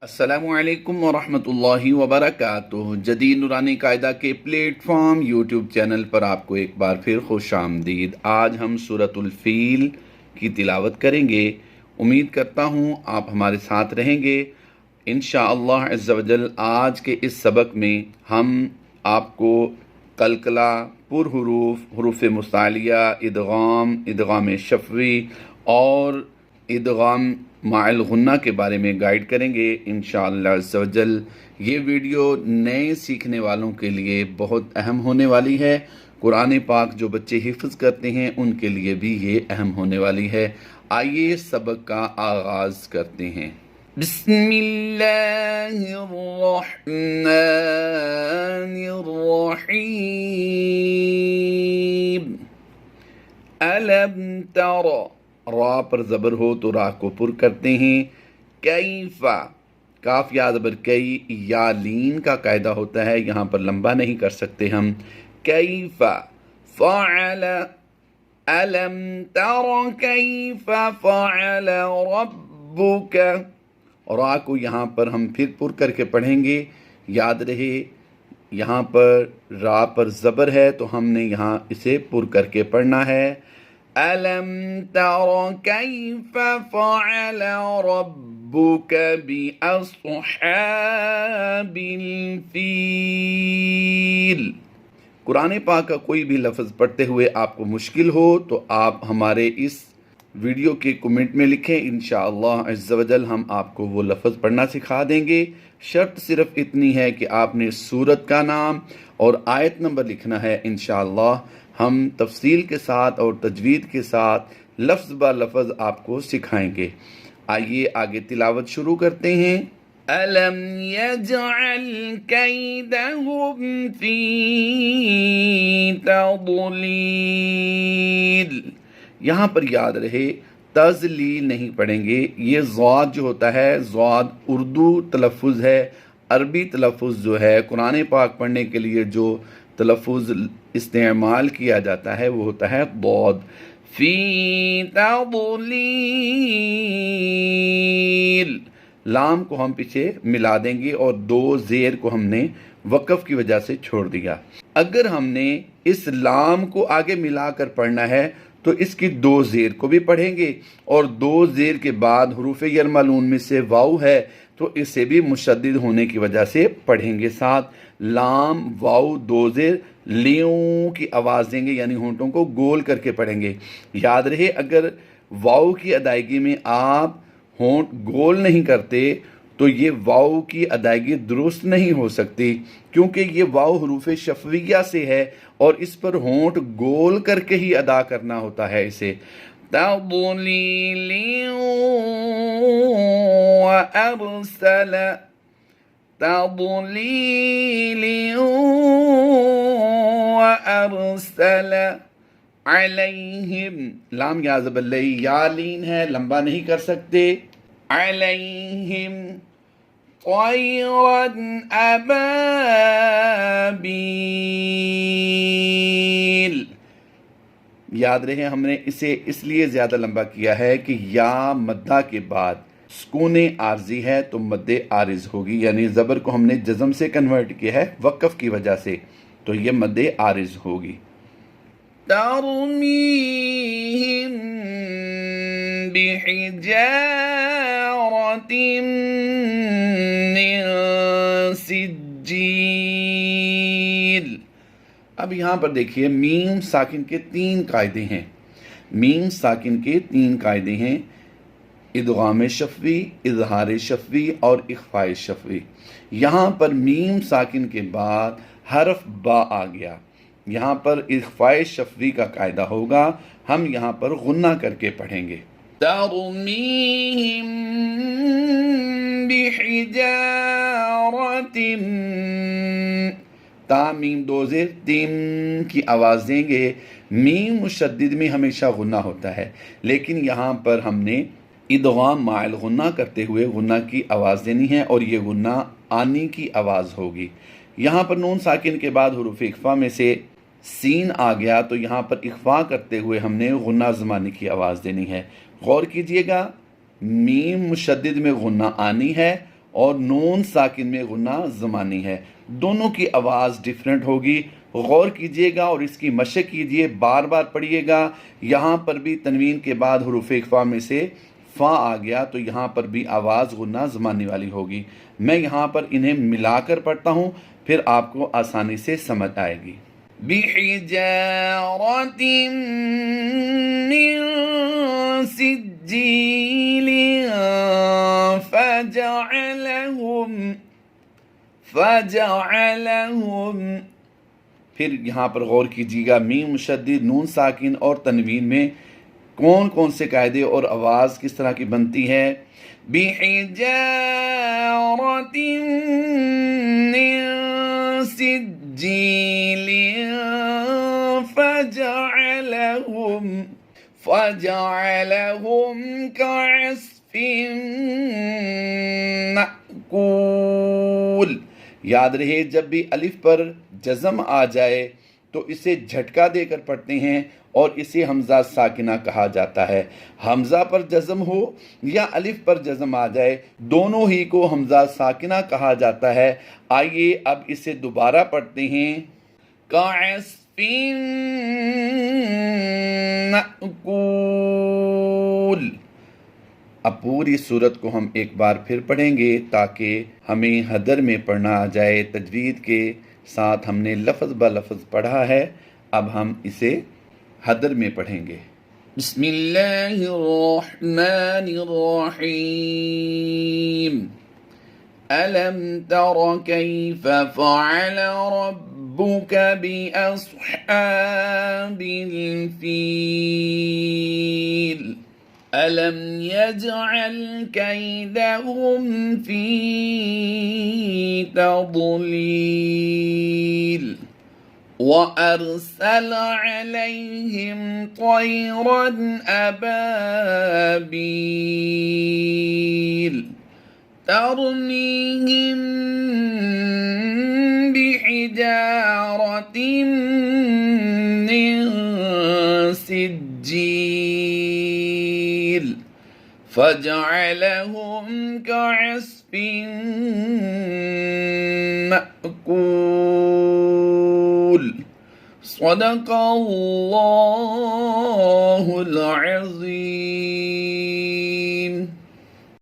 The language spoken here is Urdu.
السلام علیکم ورحمۃ اللہ وبرکاتہ۔ جدید نورانی قاعدہ کے پلیٹ فارم یوٹیوب چینل پر آپ کو ایک بار پھر خوش آمدید۔ آج ہم سورۃ الفیل کی تلاوت کریں گے۔ امید کرتا ہوں آپ ہمارے ساتھ رہیں گے انشاءاللہ عز و جل۔ آج کے اس سبق میں ہم آپ کو قلقلہ، پر حروف، حروف مستعلیہ، ادغام شفوی اور ادغام مع الغنہ کے بارے میں گائیڈ کریں گے انشاءاللہ عز و جل۔ یہ ویڈیو نئے سیکھنے والوں کے لیے بہت اہم ہونے والی ہے۔ قرآن پاک جو بچے حفظ کرتے ہیں ان کے لیے بھی یہ اہم ہونے والی ہے۔ آئیے سبق کا آغاز کرتے ہیں۔ بسم اللہ الرحمن الرحیم۔ الم تر، را پر زبر ہو تو را کو پر کرتے ہیں۔ کیفا، کاف یا زبر کئی یا لین کا قاعدہ ہوتا ہے، یہاں پر لمبا نہیں کر سکتے ہم۔ کیفا فعل، الم تر کیف فعل ربک، را کو یہاں پر ہم پھر پر کر کے پڑھیں گے۔ یاد رہے یہاں پر را پر زبر ہے تو ہم نے یہاں اسے پر کر کے پڑھنا ہے۔ أَلَمْ تَرَ كَيْفَ فَعَلَ رَبُّكَ بِأَصْحَابِ الْفِيلِ۔ قرآن پاک کا کوئی بھی لفظ پڑھتے ہوئے آپ کو مشکل ہو تو آپ ہمارے اس ویڈیو کے کمنٹ میں لکھیں، انشاءاللہ عز و جل ہم آپ کو وہ لفظ پڑھنا سکھا دیں گے۔ شرط صرف اتنی ہے کہ آپ نے سورت کا نام اور آیت نمبر لکھنا ہے۔ انشاءاللہ ہم تفصیل کے ساتھ اور تجوید کے ساتھ لفظ با لفظ آپ کو سکھائیں گے۔ آئیے آگے تلاوت شروع کرتے ہیں۔ أَلَمْ يَجْعَلْ كَيْدَهُمْ فِي تَضْلِيلٍ، یہاں پر یاد رہے تضلیل نہیں پڑھیں گے۔ یہ ضاد جو ہوتا ہے، ضاد اردو تلفظ ہے، عربی تلفظ جو ہے قرآن پاک پڑھنے کے لیے جو تلفظ استعمال کیا جاتا ہے وہ ہوتا ہے ضاد۔ فی تضلیل، لام کو ہم پیچھے ملا دیں گے اور دو زیر کو ہم نے وقف کی وجہ سے چھوڑ دیا۔ اگر ہم نے اس لام کو آگے ملا کر پڑھنا ہے تو اس کی دو زیر کو بھی پڑھیں گے، اور دو زیر کے بعد حروف یرملون میں سے واو ہے تو اسے بھی مشدد ہونے کی وجہ سے پڑھیں گے ساتھ۔ لام واو دو زیر لیوں کی آواز دیں گے، یعنی ہونٹوں کو گول کر کے پڑھیں گے۔ یاد رہے اگر واو کی ادائیگی میں آپ ہونٹ گول نہیں کرتے تو یہ واو کی ادائیگی درست نہیں ہو سکتی، کیونکہ یہ واو حروف شفویہ سے ہے اور اس پر ہونٹ گول کر کے ہی ادا کرنا ہوتا ہے اسے۔ تضلیل وأرسل، تضلیل وأرسل علیہم، لام یا زبر لئی، یا لین ہے لمبا نہیں کر سکتے۔ علیہم طیرا ابابیل، یاد رہے ہم نے اسے اس لیے زیادہ لمبا کیا ہے کہ یا مدہ کے بعد سکون عارضی ہے تو مد عارض ہوگی، یعنی زبر کو ہم نے جزم سے کنورٹ کیا ہے وقف کی وجہ سے، تو یہ مد عارض ہوگی۔ ترمیہم بحجارۃ من سجیل۔ اب یہاں پر دیکھیے میم ساکن کے تین قاعدے ہیں، میم ساکن کے تین قاعدے ہیں، ادغام شفوی، اظہار شفوی اور اخفاء شفوی۔ یہاں پر میم ساکن کے بعد حرف با آ گیا، یہاں پر اخفاء شفوی کا قاعدہ ہوگا، ہم یہاں پر غنہ کر کے پڑھیں گے۔ ترمیہم بحجارۃ، تا میم دو زیر تیم کی آواز دیں گے۔ میم مشدد میں ہمیشہ غنہ ہوتا ہے، لیکن یہاں پر ہم نے ادغام مع الغنہ کرتے ہوئے غنہ کی آواز دینی ہے اور یہ غنہ آنی کی آواز ہوگی۔ یہاں پر نون ساکن کے بعد حروف اخفا میں سے سین آ گیا تو یہاں پر اخفا کرتے ہوئے ہم نے غنہ زمانے کی آواز دینی ہے۔ غور کیجئے گا، میم مشدد میں غنہ آنی ہے اور نون ساکن میں غنہ زمانی ہے، دونوں کی آواز ڈیفرنٹ ہوگی۔ غور کیجئے گا اور اس کی مشق کیجئے، بار بار پڑھیے گا۔ یہاں پر بھی تنوین کے بعد حروف اخفا میں سے فا آ گیا تو یہاں پر بھی آواز غنہ زمانی والی ہوگی۔ میں یہاں پر انہیں ملا کر پڑھتا ہوں، پھر آپ کو آسانی سے سمجھ آئے گی۔ بِحِجَارَةٍ مِّن سِجِّيلٍ فَجَعَلَهُمْ پھر یہاں پر غور کیجیے گا، میم مشدد، نون ساکن اور تنوین میں کون کون سے قاعدے اور آواز کس طرح کی بنتی ہے۔ بِحِجَارَةٍ مِّن سِجِّيلٍ فَجَعَلَهُمْ كَعَصْفٍ مَّأْكُولٍ۔ یاد رہے جب بھی الف پر جزم آ جائے تو اسے جھٹکا دے کر پڑھتے ہیں اور اسے حمزہ ساکنہ کہا جاتا ہے۔ حمزہ پر جزم ہو یا الف پر جزم آ جائے، دونوں ہی کو حمزہ ساکنہ کہا جاتا ہے۔ آئیے اب اسے دوبارہ پڑھتے ہیں۔ کَعَصْفٍ مَّأْکُولٍ۔ اب پوری صورت کو ہم ایک بار پھر پڑھیں گے تاکہ ہمیں حدر میں پڑھنا آ جائے۔ تجوید کے ساتھ ہم نے لفظ بہ لفظ پڑھا ہے، اب ہم اسے حدر میں پڑھیں گے۔ بسم اللہ الرحمن الرحیم۔ أَلَمْ تَرَ كَيْفَ فَعَلَ رَبُّكَ بِأَصْحَابِ الْفِيلِ أَلَمْ يَجْعَلْ كَيْدَهُمْ فِي تَضْلِيلٍ وَأَرْسَلَ عَلَيْهِمْ طَيْرًا أَبَابِيلَ تَرْمِيهِمْ بِحِجَارَةٍ مِّن سِجِّيلٍ فَجَعَلَهُمْ كَعَصْفٍ مَّأْكُولٍ۔ صدق اللہ العظیم۔